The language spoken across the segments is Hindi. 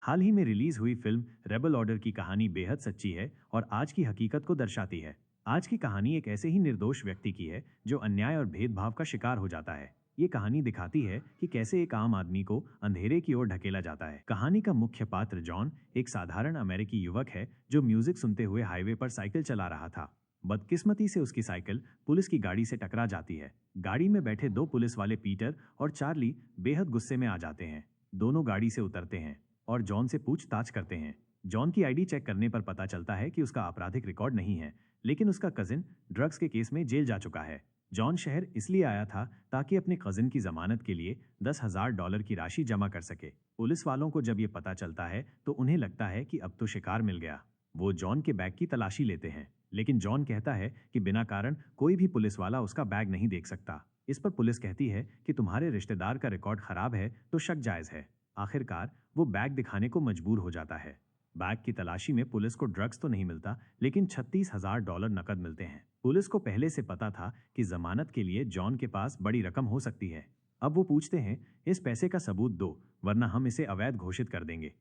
हाल ही में रिलीज हुई फिल्म रेबल ऑर्डर की कहानी बेहद सच्ची है और आज की हकीकत को दर्शाती है। आज की कहानी एक ऐसे ही निर्दोष व्यक्ति की है जो अन्याय और भेदभाव का शिकार हो जाता है। ये कहानी दिखाती है कि कैसे एक आम आदमी को अंधेरे की ओर ढकेला जाता है। कहानी का मुख्य पात्र जॉन एक साधारण अमेरिकी युवक है जो म्यूजिक सुनते हुए हाईवे पर साइकिल चला रहा था। बदकिस्मती से उसकी साइकिल पुलिस की गाड़ी से टकरा जाती है। गाड़ी में बैठे दो पुलिस वाले पीटर और चार्ली बेहद गुस्से में आ जाते हैं। दोनों गाड़ी से उतरते हैं और जॉन से पूछताछ करते हैं। जॉन की आईडी चेक करने पर पता चलता है कि उसका आपराधिक रिकॉर्ड नहीं है, लेकिन उसका कजिन ड्रग्स के केस में जेल जा चुका है। जॉन शहर इसलिए आया था ताकि अपने कजिन की जमानत के लिए $10,000 की राशि जमा कर सके। पुलिस वालों को जब ये पता चलता है तो उन्हें लगता है कि अब तो शिकार मिल गया। वो जॉन के बैग की तलाशी लेते हैं, लेकिन जॉन कहता है कि बिना कारण कोई भी पुलिस वाला उसका बैग नहीं देख सकता। इस पर पुलिस कहती है कि तुम्हारे रिश्तेदार का रिकॉर्ड खराब है तो शक जायज है। आखिरकार वो बैग दिखाने को मजबूर हो जाता है। बैग की तलाशी में पुलिस को ड्रग्स तो नहीं मिलता, लेकिन $36,000 नकद मिलते हैं। पुलिस को पहले से पता था कि जमानत के लिए जॉन के पास बड़ी रकम हो सकती है। अब वो पूछते हैं, इस पैसे का सबूत दो वरना हम इसे अवैध घोषित कर देंगे।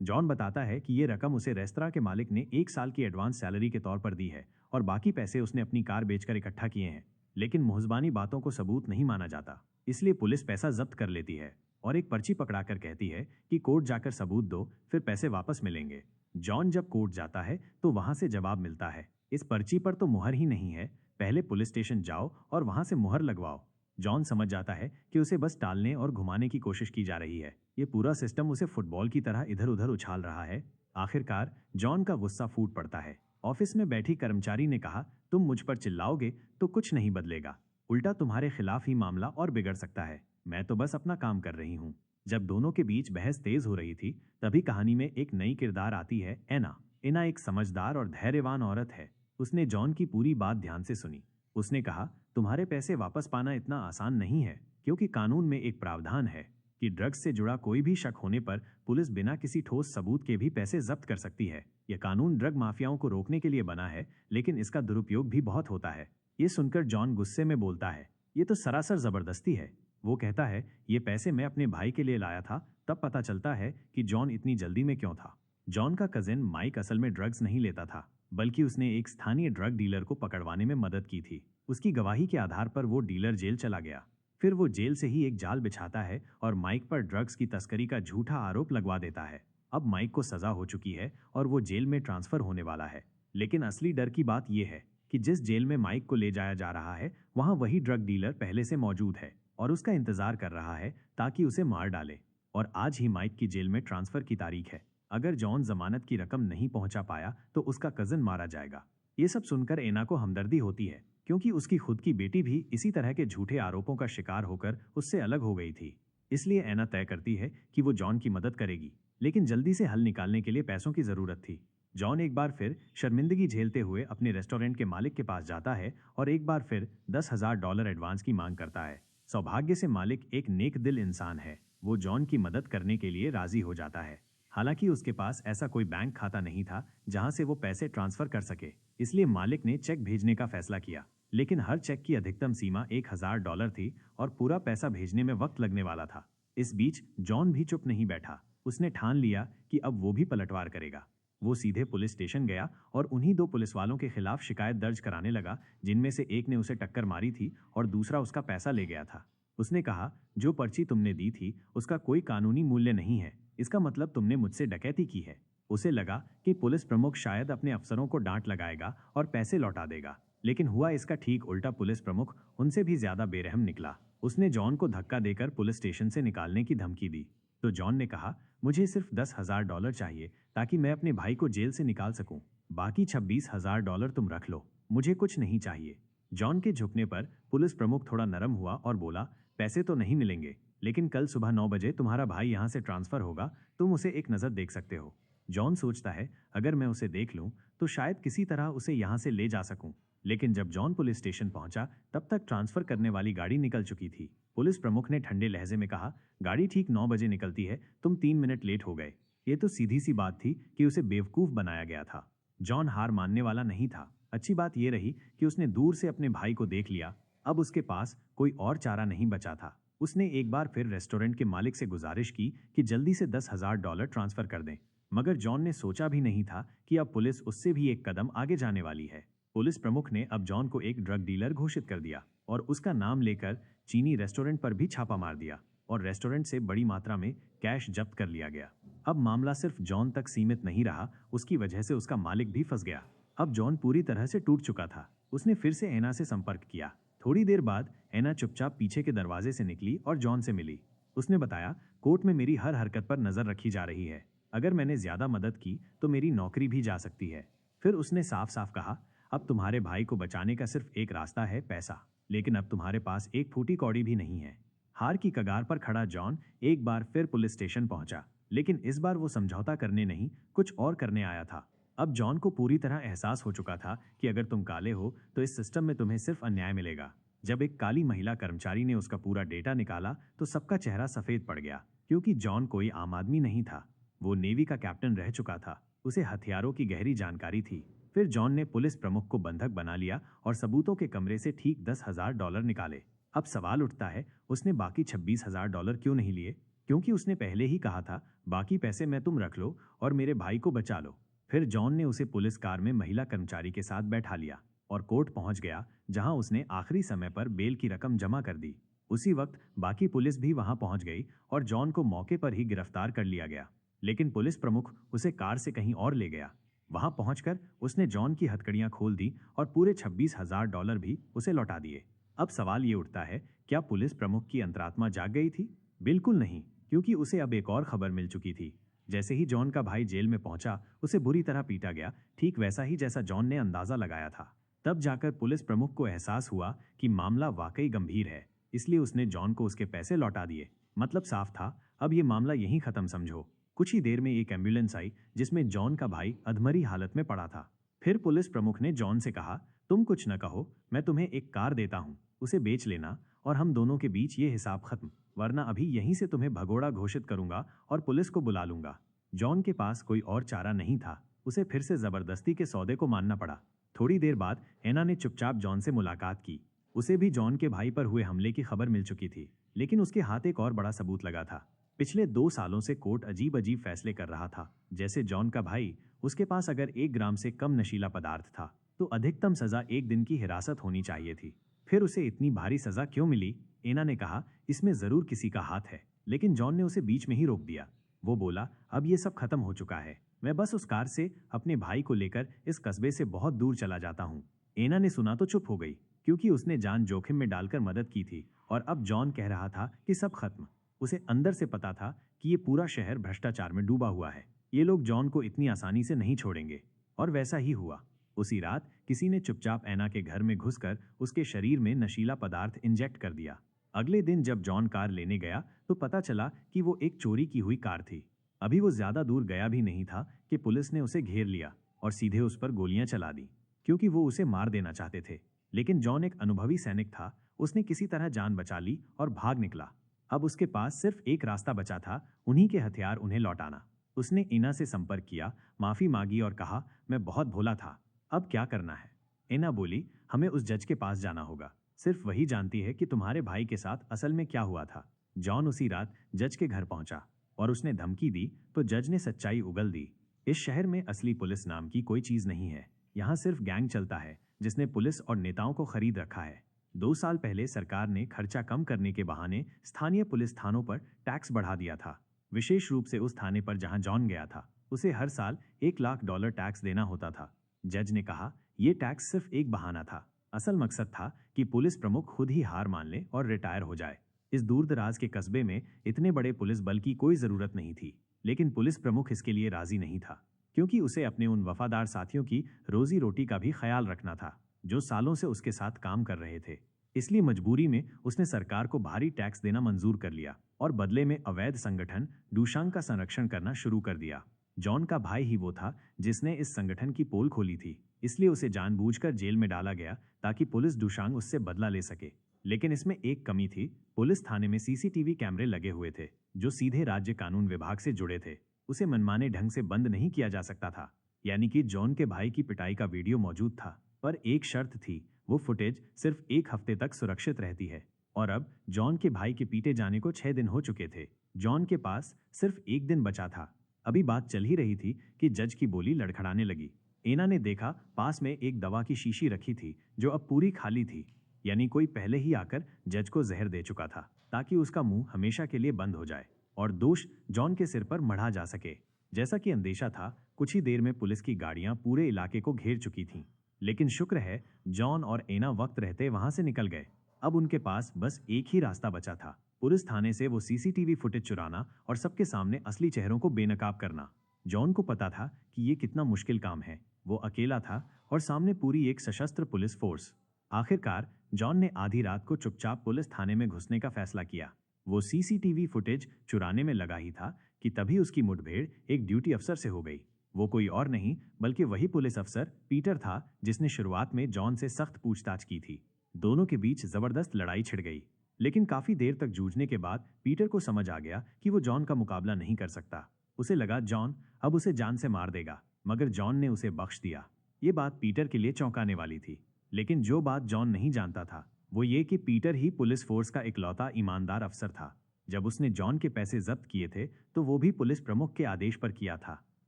जॉन बताता है कि ये रकम उसे रेस्तरां के मालिक ने 1 साल की एडवांस सैलरी के तौर पर दी है और बाकी पैसे उसने अपनी कार बेचकर इकट्ठा किए हैं। लेकिन मुहजबानी बातों को सबूत नहीं माना जाता, इसलिए पुलिस पैसा जब्त कर लेती है और एक पर्ची पकड़ाकर कहती है कि कोर्ट जाकर सबूत दो, फिर पैसे वापस मिलेंगे। जॉन जब कोर्ट जाता है तो वहां से जवाब मिलता है, इस पर्ची पर तो मुहर ही नहीं है, पहले पुलिस स्टेशन जाओ और वहां से मुहर लगवाओ। जॉन समझ जाता है कि उसे बस टालने और घुमाने की कोशिश की जा रही है। ये पूरा सिस्टम उसे फुटबॉल की तरह इधर उधर उछाल रहा है। आखिरकार जॉन का गुस्सा फूट पड़ता है। ऑफिस में बैठी कर्मचारी ने कहा, तुम मुझ पर चिल्लाओगे तो कुछ नहीं बदलेगा, उल्टा तुम्हारे खिलाफ ही मामला और बिगड़ सकता है। मैं तो बस अपना काम कर रही हूँ। जब दोनों के बीच बहस तेज हो रही थी, तभी कहानी में एक नई किरदार आती है, एना। एना एक समझदार और धैर्यवान औरत है। उसने जॉन की पूरी बात ध्यान से सुनी। उसने कहा, तुम्हारे पैसे वापस पाना इतना आसान नहीं है, क्योंकि कानून में एक प्रावधान है कि ड्रग्स से जुड़ा कोई भी शक होने पर पुलिस बिना किसी ठोस सबूत के भी पैसे जब्त कर सकती है। यह कानून ड्रग माफियाओं को रोकने के लिए बना है, लेकिन इसका दुरुपयोग भी बहुत होता है। ये सुनकर जॉन गुस्से में बोलता है, ये तो सरासर जबरदस्ती है। वो कहता है, ये पैसे मैं अपने भाई के लिए लाया था। तब पता चलता है कि जॉन इतनी जल्दी में क्यों था। जॉन का कजिन माइक असल में ड्रग्स नहीं लेता था, बल्कि उसने एक स्थानीय ड्रग डीलर को पकड़वाने में मदद की थी। उसकी गवाही के आधार पर वो डीलर जेल चला गया। फिर वो जेल से ही एक जाल बिछाता है और माइक पर ड्रग्स की तस्करी का झूठा आरोप लगवा देता है। अब माइक को सजा हो चुकी है और वो जेल में ट्रांसफर होने वाला है। लेकिन असली डर की बात यह है कि जिस जेल में माइक को ले जाया जा रहा है, वहां वही ड्रग डीलर पहले से मौजूद है और उसका इंतजार कर रहा है ताकि उसे मार डाले। और आज ही माइक की जेल में ट्रांसफर की तारीख है। अगर जॉन जमानत की रकम नहीं पहुंचा पाया तो उसका कजिन मारा जाएगा। ये सब सुनकर एना को हमदर्दी होती है, क्योंकि उसकी खुद की बेटी भी इसी तरह के झूठे आरोपों का शिकार होकर उससे अलग हो गई थी। इसलिए एना तय करती है कि वो जॉन की मदद करेगी, लेकिन जल्दी से हल निकालने के लिए पैसों की जरूरत थी। जॉन एक बार फिर शर्मिंदगी झेलते हुए अपने रेस्टोरेंट के मालिक के पास जाता है और एक बार फिर $10,000 एडवांस की मांग करता है। सौभाग्य से मालिक एक नेक दिल इंसान है। वो जॉन की मदद करने के लिए राजी हो जाता है। हालांकि उसके पास ऐसा कोई बैंक खाता नहीं था जहां से वो पैसे ट्रांसफर कर सके, इसलिए मालिक ने चेक भेजने का फैसला किया। लेकिन हर चेक की अधिकतम सीमा $1,000 थी और पूरा पैसा भेजने में वक्त लगने वाला था। इस बीच जॉन भी चुप नहीं बैठा। उसने ठान लिया कि अब वो भी पलटवार करेगा। वो सीधे पुलिस स्टेशन गया और उन्हीं दो पुलिस वालों के खिलाफ शिकायत दर्ज कराने लगा, जिनमें से एक ने उसे टक्कर मारी थी और दूसरा उसका पैसा ले गया था। उसने कहा, जो पर्ची तुमने दी थी उसका कोई कानूनी मूल्य नहीं है, इसका मतलब तुमने मुझसे डकैती की है। उसे लगा कि पुलिस प्रमुख शायद अपने अफसरों को डांट लगाएगा और पैसे लौटा देगा, लेकिन हुआ इसका ठीक उल्टा। पुलिस प्रमुख उनसे भी ज्यादा बेरहम निकला। उसने जॉन को धक्का देकर पुलिस स्टेशन से निकालने की धमकी दी। तो जॉन ने कहा, मुझे सिर्फ $10,000 चाहिए ताकि मैं अपने भाई को जेल से निकाल सकूं। बाकी $26,000 तुम रख लो, मुझे कुछ नहीं चाहिए। जॉन के झुकने पर पुलिस प्रमुख थोड़ा नरम हुआ और बोला, पैसे तो नहीं मिलेंगे, लेकिन कल सुबह 9 बजे तुम्हारा भाई यहाँ से ट्रांसफर होगा, तुम उसे एक नज़र देख सकते हो। जॉन सोचता है, अगर मैं उसे देख लूं तो शायद किसी तरह उसे यहाँ से ले जा सकूं। लेकिन जब जॉन पुलिस स्टेशन पहुंचा तब तक ट्रांसफर करने वाली गाड़ी निकल चुकी थी। पुलिस प्रमुख ने ठंडे लहजे में कहा, गाड़ी ठीक 9 बजे निकलती है, तुम 3 मिनट लेट हो गए। ये तो सीधी सी बात थी कि उसे बेवकूफ बनाया गया था। जॉन हार मानने वाला नहीं था। अच्छी बात यह रही कि उसने दूर से अपने भाई को देख लिया। अब उसके पास कोई और चारा नहीं बचा था। उसने एक बार फिर रेस्टोरेंट के मालिक से गुजारिश की कि जल्दी से $10,000 ट्रांसफर कर दें, मगर जॉन ने सोचा भी नहीं था कि अब पुलिस उससे भी एक कदम आगे जाने वाली है। पुलिस प्रमुख ने अब जॉन को एक ड्रग डीलर घोषित कर दिया और उसका नाम लेकर चीनी रेस्टोरेंट पर भी छापा मार दिया और रेस्टोरेंट से बड़ी मात्रा में कैश जब्त कर लिया गया। अब मामला सिर्फ जॉन तक सीमित नहीं रहा, उसकी वजह से उसका मालिक भी फंस गया। अब जॉन पूरी तरह से टूट चुका था। उसने फिर से एना से संपर्क किया। थोड़ी देर बाद एना चुपचाप पीछे के दरवाजे से निकली और जॉन से मिली। उसने बताया, कोर्ट में मेरी हर हरकत पर नजर रखी जा रही है। अगर मैंने ज्यादा मदद की तो मेरी नौकरी भी जा सकती है। फिर उसने साफ साफ कहा, अब तुम्हारे भाई को बचाने का सिर्फ एक रास्ता है, पैसा। लेकिन अब तुम्हारे पास एक फूटी कौड़ी भी नहीं है। हार की कगार पर खड़ा जॉन एक बार फिर पुलिस स्टेशन पहुंचा, लेकिन इस बार वो समझौता करने नहीं, कुछ और करने आया था। अब जॉन को पूरी तरह एहसास हो चुका था कि अगर तुम काले हो तो इस सिस्टम में तुम्हें सिर्फ अन्याय मिलेगा। जब एक काली महिला कर्मचारी ने उसका पूरा डेटा निकाला तो सबका चेहरा सफेद पड़ गया, क्योंकि जॉन कोई आम आदमी नहीं था। वो नेवी का कैप्टन रह चुका था। उसे हथियारों की गहरी जानकारी थी। फिर जॉन ने पुलिस प्रमुख को बंधक बना लिया और सबूतों के कमरे से ठीक $10,000 निकाले। अब सवाल उठता है, उसने बाकी $26,000 क्यों नहीं लिए? क्योंकि उसने पहले ही कहा था, बाकी पैसे मैं तुम रख लो और मेरे भाई को बचा लो। फिर जॉन ने उसे पुलिस कार में महिला कर्मचारी के साथ बैठा लिया और कोर्ट पहुंच गया, जहां उसने आखिरी समय पर बेल की रकम जमा कर दी। उसी वक्त बाकी पुलिस भी वहां पहुंच गई और जॉन को मौके पर ही गिरफ्तार कर लिया गया। लेकिन पुलिस प्रमुख उसे कार से कहीं और ले गया। वहां पहुंचकर उसने जॉन की हथकड़ियां खोल दी और पूरे $26,000 भी उसे लौटा दिए। अब सवाल ये उठता है, क्या पुलिस प्रमुख की अंतरात्मा जाग गई थी? बिल्कुल नहीं, क्योंकि उसे अब एक और खबर मिल चुकी थी। जैसे ही जॉन का भाई जेल में पहुंचा, उसे बुरी तरह पीटा गया, ठीक वैसा ही जैसा जॉन ने अंदाजा लगाया था। तब जाकर पुलिस प्रमुख को एहसास हुआ कि मामला वाकई गंभीर है, इसलिए उसने जॉन को उसके पैसे लौटा दिए। मतलब साफ था, अब ये मामला यहीं खत्म समझो। कुछ ही देर में एक एम्बुलेंस आई जिसमें जॉन का भाई अधमरी हालत में पड़ा था। फिर पुलिस प्रमुख ने जॉन से कहा, तुम कुछ न कहो, मैं तुम्हें एक कार देता हूँ, उसे बेच लेना और हम दोनों के बीच ये हिसाब खत्म, वरना अभी यहीं से तुम्हें भगोड़ा घोषित करूंगा और पुलिस को बुला लूंगा। जॉन के पास कोई और चारा नहीं था, उसे फिर से जबरदस्ती के सौदे को मानना पड़ा। थोड़ी देर बाद एना ने चुपचाप जॉन से मुलाकात की। उसे भी जॉन के भाई पर हुए हमले की खबर मिल चुकी थी, लेकिन उसके हाथ एक और बड़ा सबूत लगा था। पिछले 2 सालों से कोर्ट अजीब अजीब फैसले कर रहा था। जैसे जॉन का भाई, उसके पास अगर 1 ग्राम से कम नशीला पदार्थ था तो अधिकतम सजा 1 दिन की हिरासत होनी चाहिए थी। फिर उसे इतनी भारी सजा क्यों मिली? एना ने कहा, इसमें जरूर किसी का हाथ है, लेकिन जॉन ने उसे बीच में ही रोक दिया। वो बोला, अब ये सब खत्म हो चुका है, मैं बस उस कार से अपने भाई को लेकर इस कस्बे से बहुत दूर चला जाता हूँ। एना ने सुना तो चुप हो गई, क्योंकि उसने जान जोखिम में डालकर मदद की थी और अब जॉन कह रहा था कि सब खत्म। उसे अंदर से पता था कि ये पूरा शहर भ्रष्टाचार में डूबा हुआ है। ये लोग जॉन को इतनी आसानी से नहीं छोड़ेंगे। और वैसा ही हुआ। उसी रात किसी ने चुपचाप एना के घर में घुसकर उसके शरीर में नशीला पदार्थ इंजेक्ट कर दिया। अगले दिन जब जॉन कार लेने गया तो पता चला कि वो एक चोरी की हुई कार थी। अभी वो ज्यादा दूर गया भी नहीं था कि पुलिस ने उसे घेर लिया और सीधे उस पर गोलियां चला दी, क्योंकि वो उसे मार देना चाहते थे। लेकिन जॉन एक अनुभवी सैनिक था, उसने किसी तरह जान बचा ली और भाग निकला। अब उसके पास सिर्फ एक रास्ता बचा था, उन्हीं के हथियार उन्हें लौटाना। उसने एना से संपर्क किया, माफी मांगी और कहा, मैं बहुत भोला था, अब क्या करना है? एना बोली, हमें उस जज के पास जाना होगा, सिर्फ वही जानती है कि तुम्हारे भाई के साथ असल में क्या हुआ था। जॉन उसी रात जज के घर पहुंचा और उसने धमकी दी तो जज ने सच्चाई उगल दी। इस शहर में असली पुलिस नाम की कोई चीज नहीं है। यहाँ सिर्फ गैंग चलता है जिसने पुलिस और नेताओं को खरीद रखा है। 2 साल पहले सरकार ने खर्चा कम करने के बहाने स्थानीय पुलिस थानों पर टैक्स बढ़ा दिया था। विशेष रूप से उस थाने पर जहां जॉन गया था, उसे हर साल $1 लाख टैक्स देना होता था। जज ने कहा, यह टैक्स सिर्फ एक बहाना था। असल मकसद था कि पुलिस प्रमुख खुद ही हार मान ले और रिटायर हो जाए। इस दूरदराज के कस्बे में इतने बड़े पुलिस बल की कोई जरूरत नहीं थी, लेकिन पुलिस प्रमुख इसके लिए राजी नहीं था, क्योंकि उसे अपने उन वफादार साथियों की रोजी रोटी का भी ख्याल रखना था जो सालों से उसके साथ काम कर रहे थे। इसलिए मजबूरी में उसने सरकार को भारी टैक्स देना मंजूर कर लिया और बदले में अवैध संगठन डूशांग का संरक्षण करना शुरू कर दिया। जॉन का भाई ही वो था जिसने इस संगठन की पोल खोली थी, इसलिए उसे जानबूझकर जेल में डाला गया ताकि पुलिस डूशांग उससे बदला ले सके। लेकिन इसमें एक कमी थी, पुलिस थाने में सीसीटीवी कैमरे लगे हुए थे जो सीधे राज्य कानून विभाग से जुड़े थे। उसे मनमाने ढंग से बंद नहीं किया जा सकता था। यानी कि जॉन के भाई की पिटाई का वीडियो मौजूद था, पर एक शर्त थी, वो फुटेज सिर्फ 1 हफ्ते तक सुरक्षित रहती है। और अब जॉन के भाई के पीटे जाने को 6 दिन हो चुके थे। जॉन के पास सिर्फ 1 दिन बचा था। अभी बात चल ही रही थी कि जज की बोली लड़खड़ाने लगी। एना ने देखा पास में एक दवा की शीशी रखी थी जो अब पूरी खाली थी, यानी कोई पहले ही आकर जज को जहर दे चुका था ताकि उसका मुंह हमेशा के लिए बंद हो जाए और दोष जॉन के सिर पर मढ़ा जा सके। जैसा कि अंदेशा था, कुछ ही देर में पुलिस की गाड़ियां पूरे इलाके को घेर चुकी थीं। लेकिन शुक्र है जॉन और एना वक्त रहते वहां से निकल गए। अब उनके पास बस एक ही रास्ता बचा था, पुलिस थाने से वो सीसीटीवी फुटेज चुराना और सबके सामने असली चेहरों को बेनकाब करना। जॉन को पता था कि ये कितना मुश्किल काम है। वो अकेला था और सामने पूरी एक सशस्त्र पुलिस फोर्स। आखिरकार जॉन ने आधी रात को चुपचाप पुलिस थाने में घुसने का फैसला किया। वो सीसीटीवी फुटेज चुराने में लगा ही था कि तभी उसकी मुठभेड़ एक ड्यूटी अफसर से हो गई। वो कोई और नहीं बल्कि वही पुलिस अफसर पीटर था जिसने शुरुआत में जॉन से सख्त पूछताछ की थी। दोनों के बीच जबरदस्त लड़ाई छिड़ गई, लेकिन काफी देर तक जूझने के बाद पीटर को समझ आ गया कि वो जॉन का मुकाबला नहीं कर सकता। उसे लगा जॉन अब उसे जान से मार देगा, मगर जॉन ने उसे बख्श दिया। ये बात पीटर के लिए चौंकाने वाली थी, लेकिन जो बात जॉन नहीं जानता था वो ये कि पीटर ही पुलिस फोर्स का इकलौता ईमानदार अफसर था। जब उसने जॉन के पैसे जब्त किए थे तो वो भी पुलिस प्रमुख के आदेश पर किया था।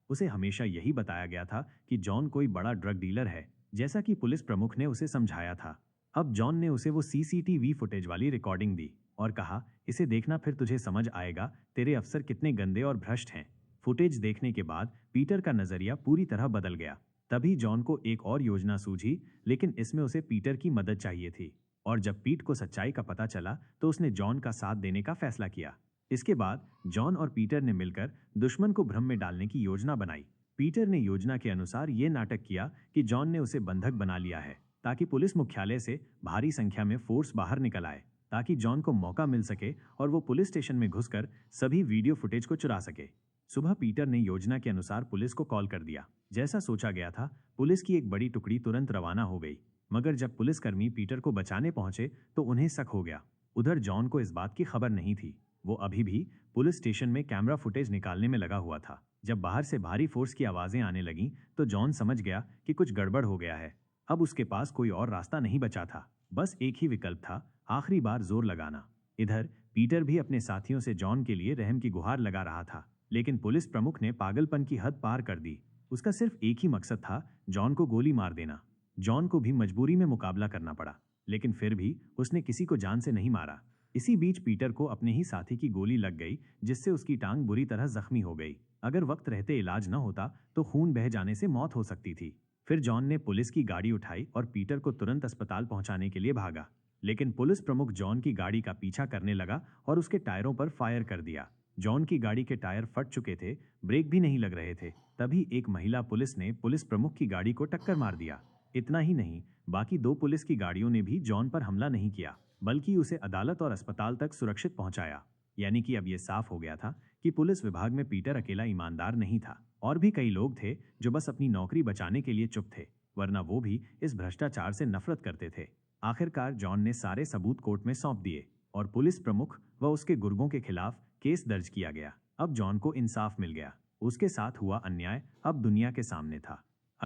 उसे हमेशा यही बताया गया था कि जॉन कोई बड़ा ड्रग डीलर है, जैसा कि पुलिस प्रमुख ने उसे समझाया था। अब जॉन ने उसे वो सीसीटीवी फुटेज वाली रिकॉर्डिंग दी और कहा, इसे देखना, फिर तुझे समझ आएगा तेरे अफसर कितने गंदे और भ्रष्ट हैं। फुटेज देखने के बाद पीटर का नजरिया पूरी तरह बदल गया। तभी जॉन को एक और योजना सूझी, लेकिन इसमें उसे पीटर की मदद चाहिए थी। और जब पीट को सच्चाई का पता चला तो उसने जॉन का साथ देने का फैसला किया। इसके बाद जॉन और पीटर ने मिलकर दुश्मन को भ्रम में डालने की योजना बनाई। पीटर ने योजना के अनुसार ये नाटक किया कि जॉन ने उसे बंधक बना लिया है ताकि पुलिस मुख्यालय से भारी संख्या में फोर्स बाहर निकल आए, ताकि जॉन को मौका मिल सके और वो पुलिस स्टेशन में घुसकर सभी वीडियो फुटेज को चुरा सके। सुबह पीटर ने योजना के अनुसार पुलिस को कॉल कर दिया। जैसा सोचा गया था, पुलिस की एक बड़ी टुकड़ी तुरंत रवाना हो गई, मगर जब पुलिसकर्मी पीटर को बचाने पहुंचे तो उन्हें शक हो गया। उधर जॉन को इस बात की खबर नहीं थी। वो अभी भी पुलिस स्टेशन में कैमरा फुटेज निकालने में लगा हुआ था। जब बाहर से भारी फोर्स की आवाजें आने लगीं तो जॉन समझ गया कि कुछ गड़बड़ हो गया है। अब उसके पास कोई और रास्ता नहीं बचा था, बस एक ही विकल्प था, आखिरी बार जोर लगाना। इधर पीटर भी अपने साथियों से जॉन के लिए रहम की गुहार लगा रहा था, लेकिन पुलिस प्रमुख ने पागलपन की हद पार कर दी। उसका सिर्फ एक ही मकसद था, जॉन को गोली मार देना। जॉन को भी मजबूरी में मुकाबला करना पड़ा, लेकिन फिर भी उसने किसी को जान से नहीं मारा। इसी बीच पीटर को अपने ही साथी की गोली लग गई, जिससे उसकी टांग बुरी तरह जख्मी हो गई। अगर वक्त रहते इलाज न होता तो खून बह जाने से मौत हो सकती थी। फिर जॉन ने पुलिस की गाड़ी उठाई और पीटर को तुरंत अस्पताल पहुंचाने के लिए भागा, लेकिन पुलिस प्रमुख जॉन की गाड़ी का पीछा करने लगा और उसके टायरों पर फायर कर दिया। जॉन की गाड़ी के टायर फट चुके थे, ब्रेक भी नहीं लग रहे थे। तभी एक महिला पुलिस ने पुलिस प्रमुख की गाड़ी को टक्कर मार दिया। इतना ही नहीं, बाकी 2 पुलिस की गाड़ियों ने भी जॉन पर हमला नहीं किया, बल्कि उसे अदालत और अस्पताल तक सुरक्षित पहुंचाया। यानी कि अब यह साफ हो गया था कि पुलिस विभाग में पीटर अकेला ईमानदार नहीं था, और भी कई लोग थे जो बस अपनी नौकरी बचाने के लिए चुप थे, वरना वो भी इस भ्रष्टाचार से नफरत करते थे। आखिरकार जॉन ने सारे सबूत कोर्ट में सौंप दिए और पुलिस प्रमुख व उसके गुर्गों के खिलाफ केस दर्ज किया गया। अब जॉन को इंसाफ मिल गया। उसके साथ हुआ अन्याय अब दुनिया के सामने था।